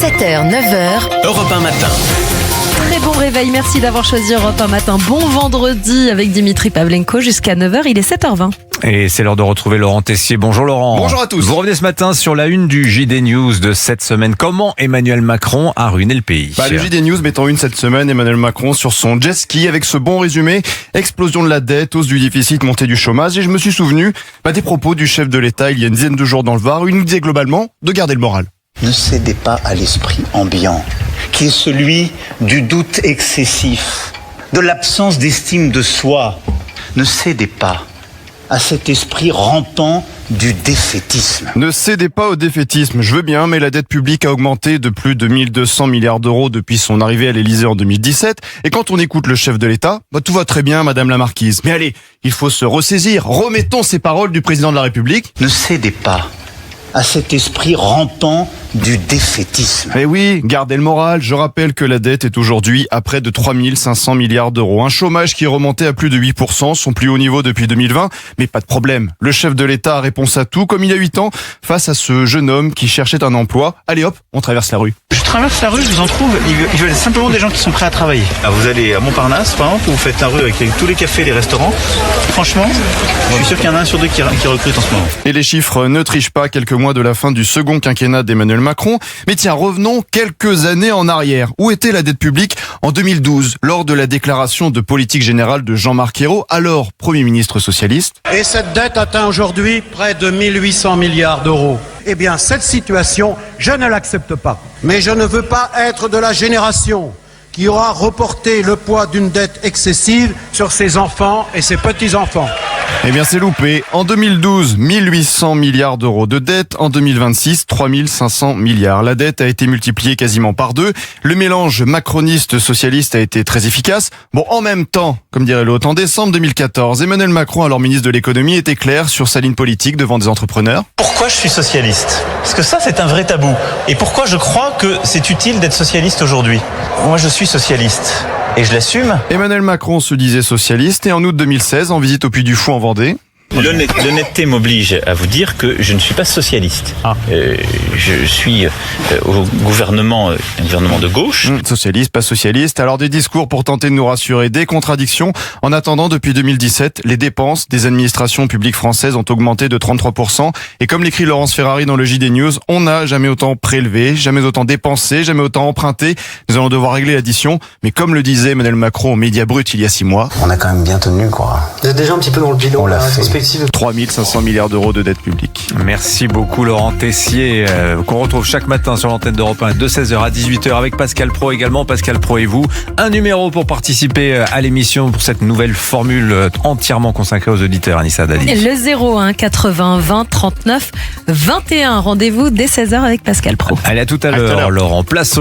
7h, 9h, Europe 1 matin. Très bon réveil, merci d'avoir choisi Europe 1 matin. Bon vendredi avec Dimitri Pavlenko jusqu'à 9h, il est 7h20. Et c'est l'heure de retrouver Laurent Tessier. Bonjour Laurent. Bonjour à tous. Vous revenez ce matin sur la une du JD News de cette semaine. Comment Emmanuel Macron a ruiné le pays? Le JD News met en une cette semaine Emmanuel Macron sur son jet ski avec ce bon résumé: explosion de la dette, hausse du déficit, montée du chômage. Et je me suis souvenu des propos du chef de l'État il y a une dizaine de jours dans le Var où il nous disait globalement de garder le moral. Ne cédez pas à l'esprit ambiant, qui est celui du doute excessif, de l'absence d'estime de soi. Ne cédez pas à cet esprit rampant du défaitisme. Ne cédez pas au défaitisme, je veux bien, mais la dette publique a augmenté de plus de 1200 milliards d'euros depuis son arrivée à l'Elysée en 2017. Et quand on écoute le chef de l'État, tout va très bien, Madame la Marquise. Mais allez, il faut se ressaisir. Remettons ces paroles du président de la République. Ne cédez pas à cet esprit rampant du défaitisme. Eh oui, gardez le moral. Je rappelle que la dette est aujourd'hui à près de 3500 milliards d'euros. Un chômage qui est remonté à plus de 8%, son plus haut niveau depuis 2020. Mais pas de problème. Le chef de l'État a réponse à tout, comme il y a 8 ans, face à ce jeune homme qui cherchait un emploi. Allez hop, on traverse la rue. Je traverse la rue, je vous en trouve, ils veulent simplement des gens qui sont prêts à travailler. Vous allez à Montparnasse, par exemple, vous faites la rue avec tous les cafés et les restaurants. Franchement, je suis sûr qu'il y en a un sur deux qui recrute en ce moment. Et les chiffres ne trichent pas, quelques mois de la fin du second quinquennat d'Emmanuel Macron. Mais tiens, revenons quelques années en arrière. Où était la dette publique en 2012, lors de la déclaration de politique générale de Jean-Marc Ayrault, alors Premier ministre socialiste? Et cette dette atteint aujourd'hui près de 1800 milliards d'euros. Eh bien, cette situation, je ne l'accepte pas. Mais je ne veux pas être de la génération qui aura reporté le poids d'une dette excessive sur ses enfants et ses petits-enfants. Eh bien, c'est loupé. En 2012, 1800 milliards d'euros de dette. En 2026, 3500 milliards. La dette a été multipliée quasiment par 2. Le mélange macroniste-socialiste a été très efficace. En même temps, comme dirait l'autre, en décembre 2014, Emmanuel Macron, alors ministre de l'économie, était clair sur sa ligne politique devant des entrepreneurs. Pourquoi je suis socialiste? Parce que ça, c'est un vrai tabou. Et pourquoi je crois que c'est utile d'être socialiste aujourd'hui? Moi, je suis socialiste. Et je l'assume. Emmanuel Macron se disait socialiste et en août 2016, en visite au Puy du Fou en Vendée. L'honnêteté m'oblige à vous dire que je ne suis pas socialiste. Je suis au gouvernement, un gouvernement de gauche. Socialiste, pas socialiste. Alors des discours pour tenter de nous rassurer, des contradictions. En attendant, depuis 2017, les dépenses des administrations publiques françaises ont augmenté de 33%. Et comme l'écrit Laurence Ferrari dans le JD News, on n'a jamais autant prélevé, jamais autant dépensé, jamais autant emprunté. Nous allons devoir régler l'addition. Mais comme le disait Emmanuel Macron aux Médias Bruts il y a 6 mois. On a quand même bien tenu, quoi. Vous êtes déjà un petit peu dans le bilan. On l'a fait. 3500 milliards d'euros de dette publique. Merci beaucoup Laurent Tessier, qu'on retrouve chaque matin sur l'antenne d'Europe 1 de 16h à 18h avec Pascal Pro également. Pascal Pro et vous, un numéro pour participer à l'émission pour cette nouvelle formule entièrement consacrée aux auditeurs. Anissa Dadi. Le 01 80 20 39 21. Rendez-vous dès 16h avec Pascal Pro. Allez, à tout à l'heure Laurent. Place